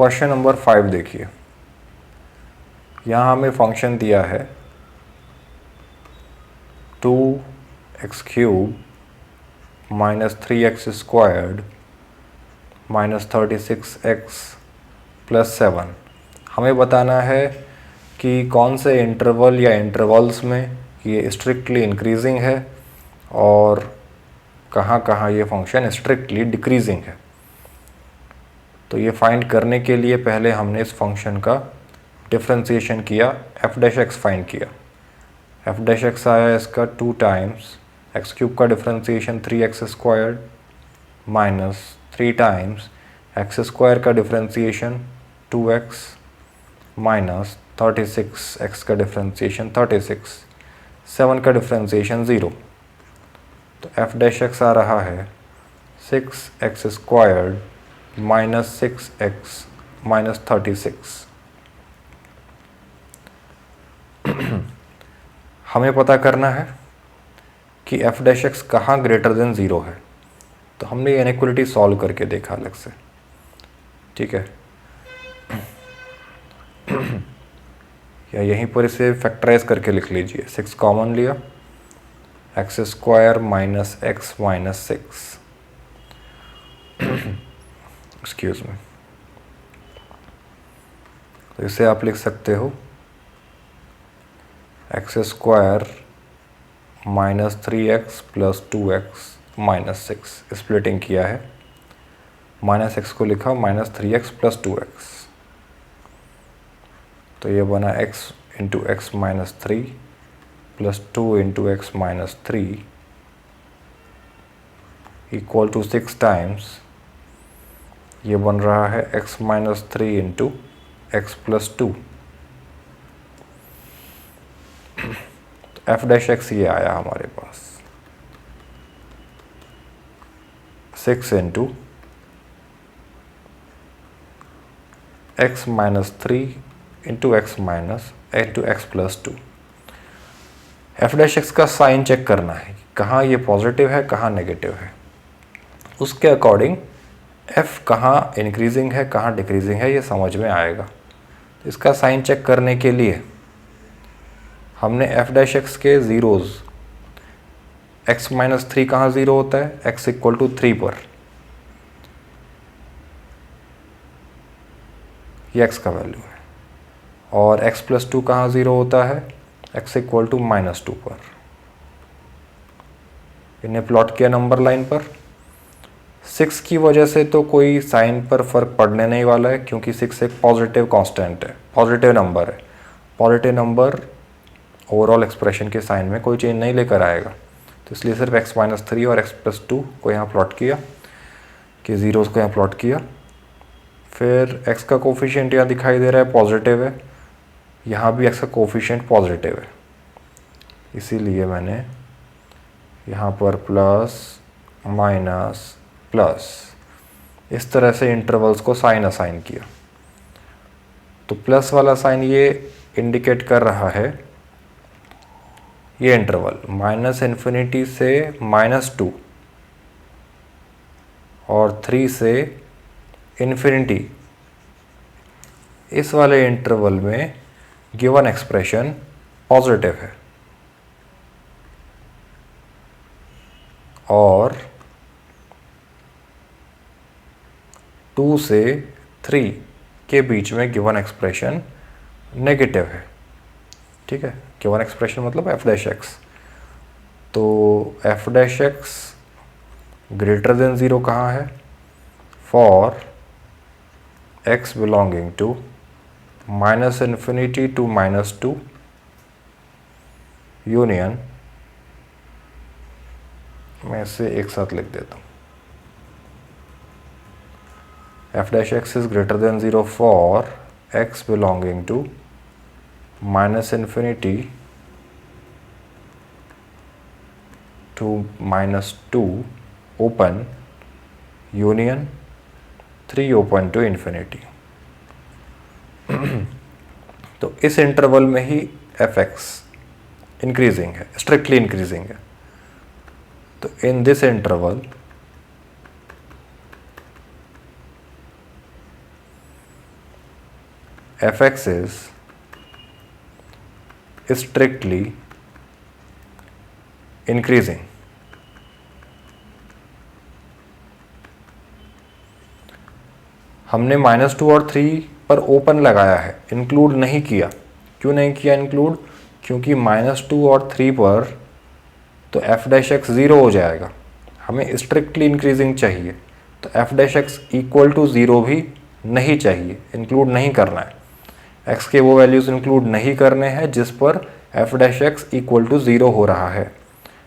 Question number 5 देखिए, यहाँ हमें फंक्शन दिया है 2x³ minus 3x² minus 36x plus 7। हमें बताना है कि कौन से इंटरवल या इंटरवल्स में ये स्ट्रिक्टली इंक्रीजिंग है और कहाँ कहाँ ये फंक्शन स्ट्रिक्टली डिक्रीजिंग है। तो ये फाइंड करने के लिए पहले हमने इस फंक्शन का डिफ्रेंसिएशन किया, f' फाइंड किया। f' आया इसका 2 टाइम्स x³ का differentiation 3x² minus 3 times x² का डिफ्रेंसिएशन 2x माइनस 36x का डिफ्रेंसिएशन 36, 7 का डिफ्रेंसिएशन 0। तो f' आ रहा है 6x² माइनस 6x माइनस 36। हमें पता करना है कि f' कहाँ ग्रेटर देन 0 है। तो हमने ये इनइक्वालिटी सॉल्व करके देखा अलग से, ठीक है। या यहीं पर इसे फैक्टराइज करके लिख लीजिए। 6 कॉमन लिया, x² minus x minus 6, excuse me. तो इसे आप लिख सकते हो x² minus 3x plus 2x minus 6। Splitting किया है, माइनस x को लिखा माइनस 3x प्लस 2x। तो ये बना x into x minus 3 plus 2 into x minus 3 equal to 6 times ये बन रहा है x माइनस 3 इंटू एक्स प्लस 2। f' ये आया हमारे पास 6 into x minus 3 into x minus into x plus 2। f' का साइन चेक करना है, कहाँ ये पॉजिटिव है कहाँ नेगेटिव है। उसके अकॉर्डिंग f कहाँ इंक्रीजिंग है कहाँ डिक्रीजिंग है ये समझ में आएगा। तो इसका साइन चेक करने के लिए हमने f' के ज़ीरोज़, x माइनस 3 कहाँ ज़ीरो होता है, x इक्वल टू 3 पर, ये x का वैल्यू है। और x प्लस 2 कहाँ ज़ीरो होता है, x इक्वल टू माइनस 2 पर। इन्हें प्लॉट किया नंबर लाइन पर। 6 की वजह से तो कोई साइन पर फर्क पड़ने नहीं वाला है, क्योंकि 6 एक पॉजिटिव कांस्टेंट है, पॉजिटिव नंबर है। पॉजिटिव नंबर ओवरऑल एक्सप्रेशन के साइन में कोई चेंज नहीं लेकर आएगा। तो इसलिए सिर्फ x माइनस 3 और x प्लस 2 को यहाँ प्लॉट किया, कि ज़ीरोज़ को यहाँ प्लॉट किया। फिर x का कोफिशिएंट यहाँ दिखाई दे रहा है पॉजिटिव है, यहाँ भी x का कोफिशिएंट पॉजिटिव है, इसीलिए मैंने यहाँ पर प्लस माइनस प्लस इस तरह से इंटरवल्स को साइन असाइन किया। तो प्लस वाला साइन ये इंडिकेट कर रहा है ये इंटरवल माइनस इन्फिनिटी से -2 और 3 से इन्फिनिटी, इस वाले इंटरवल में गिवन एक्सप्रेशन पॉजिटिव है। और 2 से 3 के बीच में गिवन एक्सप्रेशन नेगेटिव है, ठीक है। गिवन एक्सप्रेशन मतलब f'। तो f' ग्रेटर देन 0 कहाँ है, for x belonging to minus infinity to -2 union, मैं इसे एक साथ लिख देता हूँ, f' is greater than 0 for x belonging to minus infinity to -2 open union 3 open to infinity. तो इस इंटरवल में ही f(x) इंक्रीजिंग है, स्ट्रिक्टली इंक्रीजिंग है। तो in this interval fx is strictly increasing. हमने -2 और 3 पर ओपन लगाया है, इंक्लूड नहीं किया। क्यों नहीं किया इंक्लूड? क्योंकि -2 और 3 पर तो f डैश एक्स 0 हो जाएगा, हमें स्ट्रिक्टली इंक्रीजिंग चाहिए, तो f dash x equal to 0 भी नहीं चाहिए, इंक्लूड नहीं करना है। x के वो वैल्यूज़ इंक्लूड नहीं करने हैं जिस पर f dash x equal to 0 हो रहा है।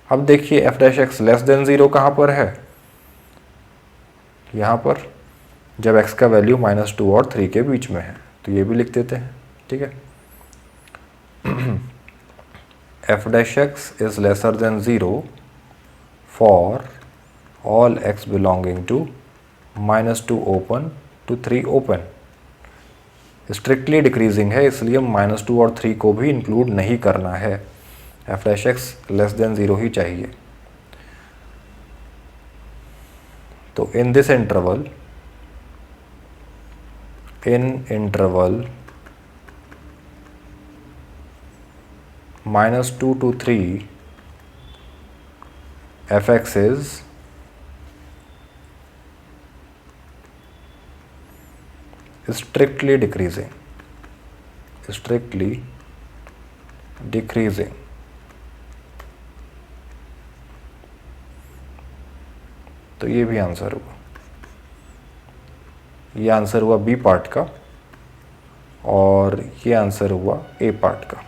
अब देखिए f dash x less than 0 कहाँ पर है? यहाँ पर, जब x का वैल्यू -2 और 3 के बीच में है। तो ये भी लिख देते हैं, ठीक है। f dash x is lesser than 0 for all x belonging to -2 open to 3 open. Strictly decreasing है, इसलिए -2 और 3 को भी इंक्लूड नहीं करना है, f dash x less than 0 ही चाहिए। तो in this interval, in interval -2 to 3 fx is strictly decreasing, strictly decreasing। तो ये भी आंसर हुआ। ये आंसर हुआ बी पार्ट का और ये आंसर हुआ ए पार्ट का।